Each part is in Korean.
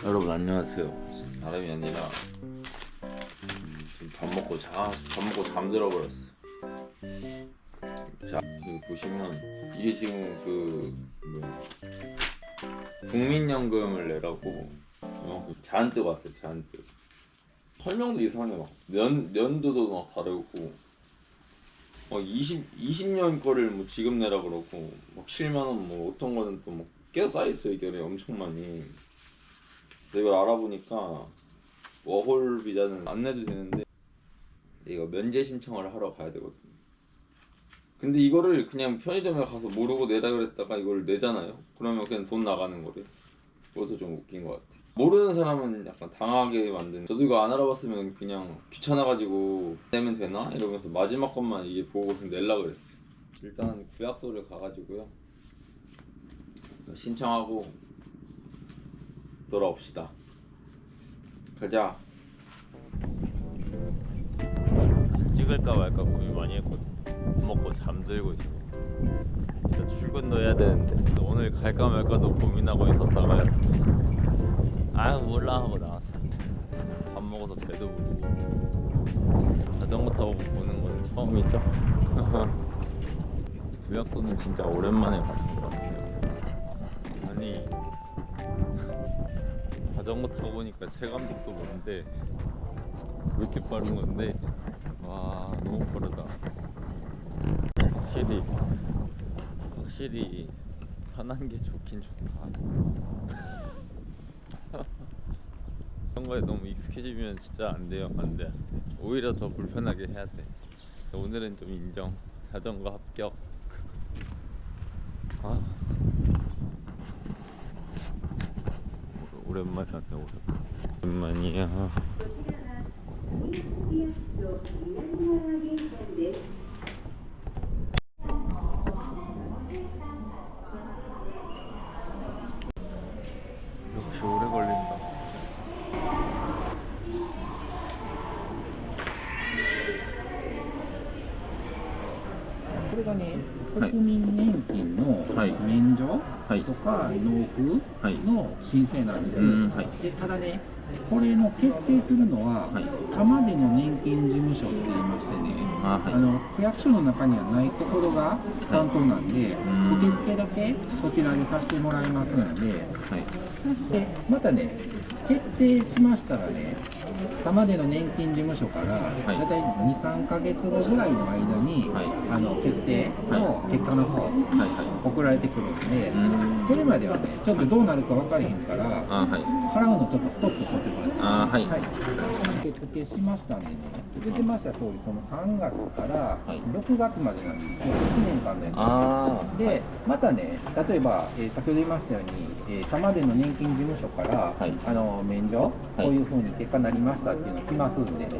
여러분 안녕하세요. 다름이 아니라 지금 밥 먹고 잠들어 버렸어. 자, 여기 보시면 이게 지금 국민연금을 내라고 잔뜩 왔어요. 잔뜩. 설명도 이상해. 막 연도도 막 다르고 20년 거를 뭐 지금 내라 그러고 막 7만 원 뭐 어떤 거는 또 막 깨어 쌓여있어요. 이게 엄청 많이. 근데 이걸 알아보니까 워홀 비자는 안 내도 되는데 이거 면제 신청을 하러 가야 되거든요. 근데 이거를 그냥 편의점에 가서 모르고 내라 그랬다가 이걸 내잖아요. 그러면 그냥 돈 나가는 거래. 그것도 좀 웃긴 것 같아. 모르는 사람은 약간 당하게 만드는. 저도 이거 안 알아봤으면 그냥 귀찮아가지고 내면 되나? 이러면서 마지막 것만 이게 보고 그냥 내려고 그랬어요. 일단 구약소를 가가지고요 신청하고 돌아옵시다. 가자. 찍을까 말까 고민 많이 했거든. 밥 먹고 잠들고 있어. 이제 출근도 해야 되는데 오늘 갈까 말까도 고민하고 있었다가요. 아유 몰라 하고 나왔어. 밥 먹어서 배도 부르고. 자전거 타고 보는 건 처음이죠. 구약소는 진짜 오랜만에 가는 것 같아요. 아니 자전거 타고 보니까 체감속도 뭔데 왜 이렇게 빠른 건데. 와 너무 빠르다. 확실히 편한 게 좋긴 좋다. 이런 거에 너무 익숙해지면 진짜 안 돼요. 안 돼. 오히려 더 불편하게 해야 돼. 오늘은 좀 인정. 자전거 합격. 오랜만이야. 오랜만이야. 역시 오래 걸린다.これがね、国民年金の免除とか納付の申請なんです。でただね、これの決定するのは玉出の年金事務所って言いましてね、区役所の中にはないところが担当なんで、受付だけこちらでさせてもらいますので、でまたね、決定しましたらね、玉出の年金事務所からだいたい2、3ヶ月後ぐらいの間に、決定の結果の方、送られてくるんで、それまではね、ちょっとどうなるか分からへんから、払うのちょっとストップしとってもらって、受付しましたんでね、出てました通り、その3月から6月までなんですよ、1年間のやつで、またね、例えば、先ほど言いましたように、玉出の年金事務所から、免除、こういうふうに結果になりましたっていうのが来ますんでね、で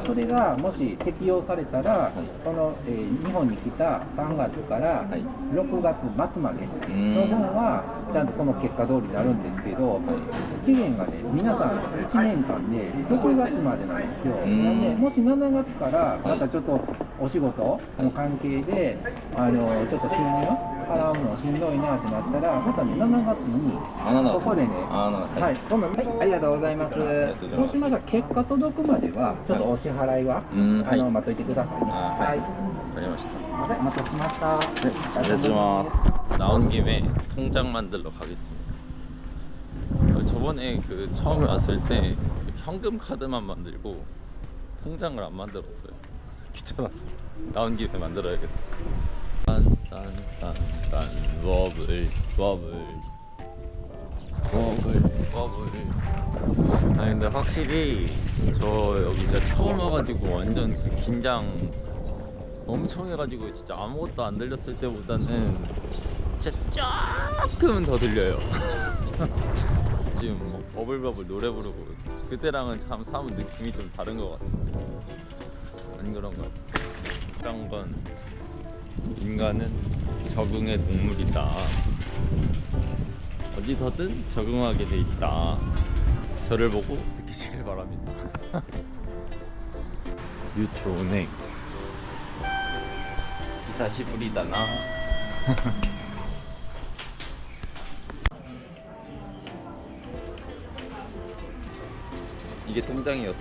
それがもし適用されたら、この、日本に来た3月から6月末までの分は、ちゃんとその結果通りになるんですけど、期限がね、皆さん1年間で6月までなんですよ。なんで、もし7月からまたちょっとお仕事の関係で、ちょっと収入払うのしんどいなってなったら、またね、7月にここでね、今度、ありがとうございます。そうしましたら、結果届くまではちょっとお支払いは待っといてくださいね。わかりました。お待たせしました。 안녕하세요. 나온 김에 통장 만들러 가겠습니다. 저번에 처음에 왔을 때 현금 카드만 만들고 통장을 안 만들었어요. 귀찮았어. 나온 김에 만들어야겠어. 딴딴딴딴 워블. 아니 근데 확실히 저 여기 진짜 처음 와가지고 완전 긴장 엄청 해가지고 진짜 아무것도 안 들렸을 때보다는 진짜 조금은 더 들려요. 지금 뭐 버블버블 노래 부르고 그때랑은 참 사뭇 느낌이 좀 다른 것 같아요. 아닌 그런 것 같아요. 그런 건 인간은 적응의 동물이다. 어디서든 적응하게 돼 있다. 저를 보고 느끼시길 바랍니다. 유초은행 기사시부리다나. 이게 통장이었어.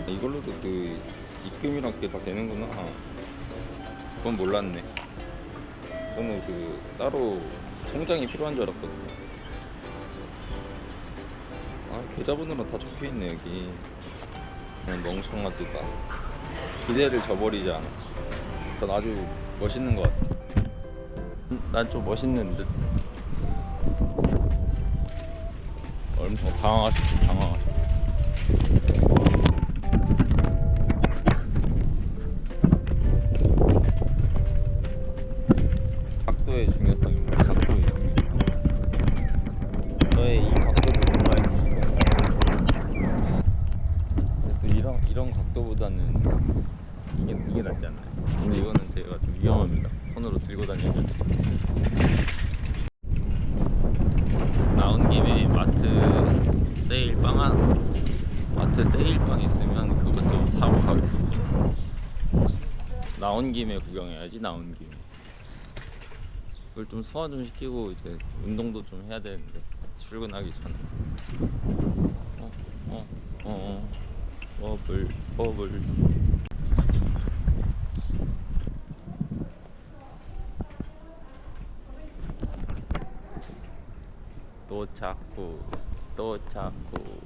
이걸로도 그 입금이랑 그게 다 되는구나. 그건 몰랐네. 저는 그 따로 통장이 필요한 줄 알았거든요. 아, 계좌번호로 다 적혀있네 여기. 멍청하다. 기대를 저버리지 않아. 난 아주 멋있는 것 같아. 난 좀 멋있는 듯. 엄청 당황하셨어, 당황하셨어. 각도의 중요성입니다. 각도의 중요성. 너의 이 각도도 정말 싶어. 그래서 이런 각도보다는 이게 낫지 않나요? 근데 이거는 제가 좀 위험합니다. 손으로 들고 다니면. 나온 김에 마트 세일빵 있으면 그것 좀 사고 가겠습니다. 나온 김에 구경해야지. 나온 김에 그걸 좀 소화 좀 시키고 이제 운동도 좀 해야 되는데 출근하기 전에. 버블. 또 찾고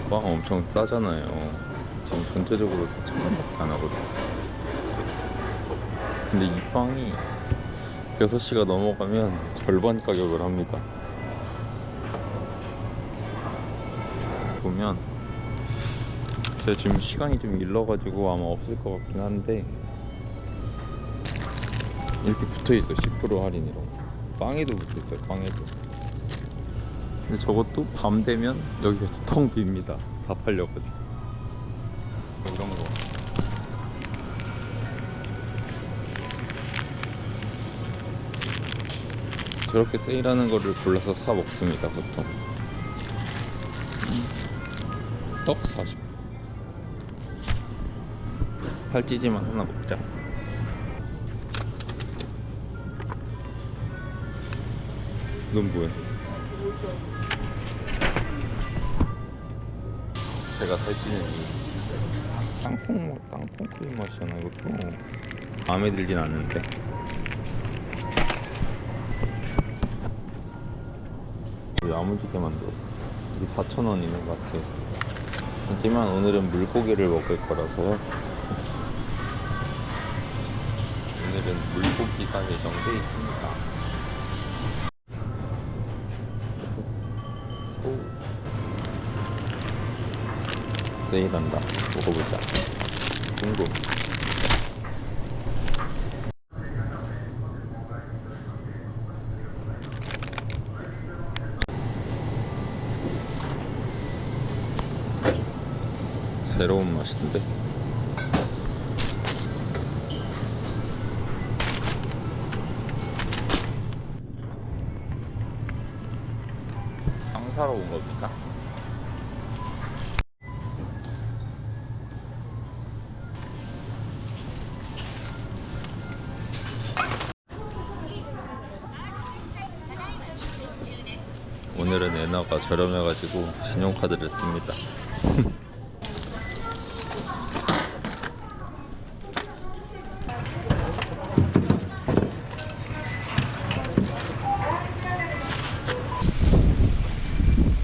빵 엄청 싸잖아요. 지금 전체적으로 다 1,000원밖에 안 하거든. 근데 이 빵이 6시가 넘어가면 절반 가격을 합니다. 보면 제가 지금 시간이 좀 일러가지고 아마 없을 것 같긴 한데 이렇게 붙어있어. 10% 할인이라고. 빵에도 붙어있어요. 빵에도. 근데 저것도 밤 되면 여기가 텅 빕니다. 다 팔려가지고. 이런 거 저렇게 세일하는 거를 골라서 사 먹습니다. 보통 떡 40. 팔찌지만 하나 먹자. 넌 뭐야? 제가 살찌는 이유. 땅콩크림 맛이잖아. 이것도 마음에 들진 않는데. 야무지게 만들어. 이게 4,000원이네 마트에. 하지만 오늘은 물고기를 먹을 거라서요. 오늘은 물고기가 예정돼 있습니다. 세일한다. 먹어보자. 궁금. 새로운 맛인데? 빵 사러 온 겁니까? 오늘은 엔화가 저렴해가지고 신용카드를 씁니다.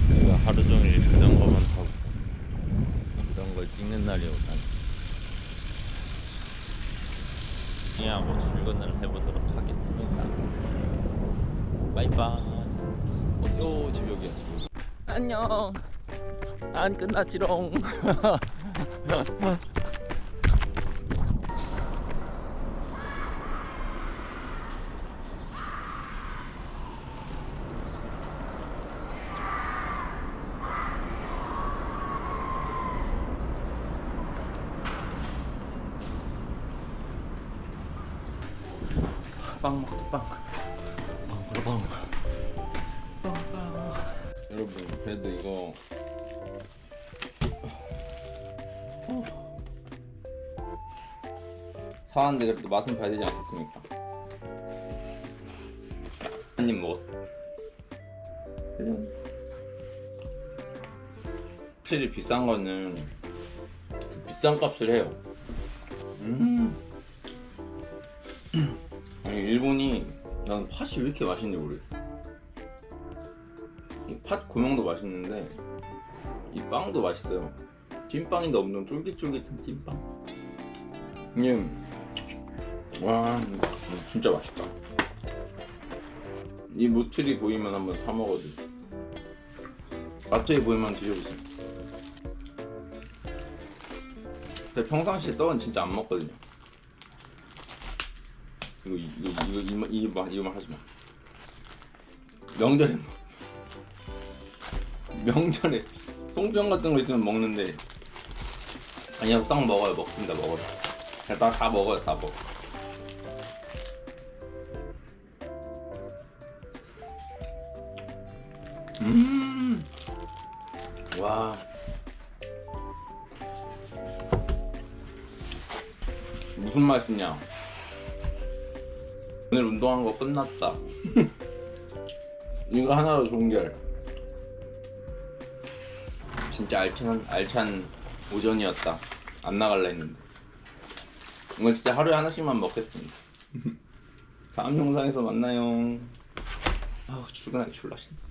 내가 하루 종일 자전거만 타고 이런 걸 찍는 날이 오다니. 하고 출근을 해보도록 하겠습니다. 바이바이. 집 여기야. 안녕. 안 끝났지롱. 빵 먹자. 빵. 여러분, 그래도 이거 사왔는데 그래도 맛은 봐야 되지 않겠습니까? 한 입 먹었어. 짜잔. 확실히 비싼 거는 비싼 값을 해요. 아니 일본이 난 팥이 왜 이렇게 맛있는지 모르겠어. 이 팥 고명도 맛있는데 이 빵도 맛있어요. 찐빵인데 엄청 쫄깃쫄깃한 찐빵. 이게 와 진짜 맛있다. 이 모틀이 보이면 한번 사 먹어도. 마트에 보이면 드셔보세요. 근데 평상시에 떡은 진짜 안 먹거든요. 이거만 하지 마. 명절에 송편 같은 거 있으면 먹는데 아니야 떡 먹어요. 먹습니다. 먹어요. 그냥 다 먹어요. 다 먹어. 와 무슨 맛이냐. 오늘 운동한 거 끝났다. 이거 하나로 종결. 진짜 알찬 오전이었다. 안 나갈라 했는데 이건 진짜 하루에 하나씩만 먹겠습니다. 다음 영상에서 만나요. 아우 출근하기 졸라 싫다.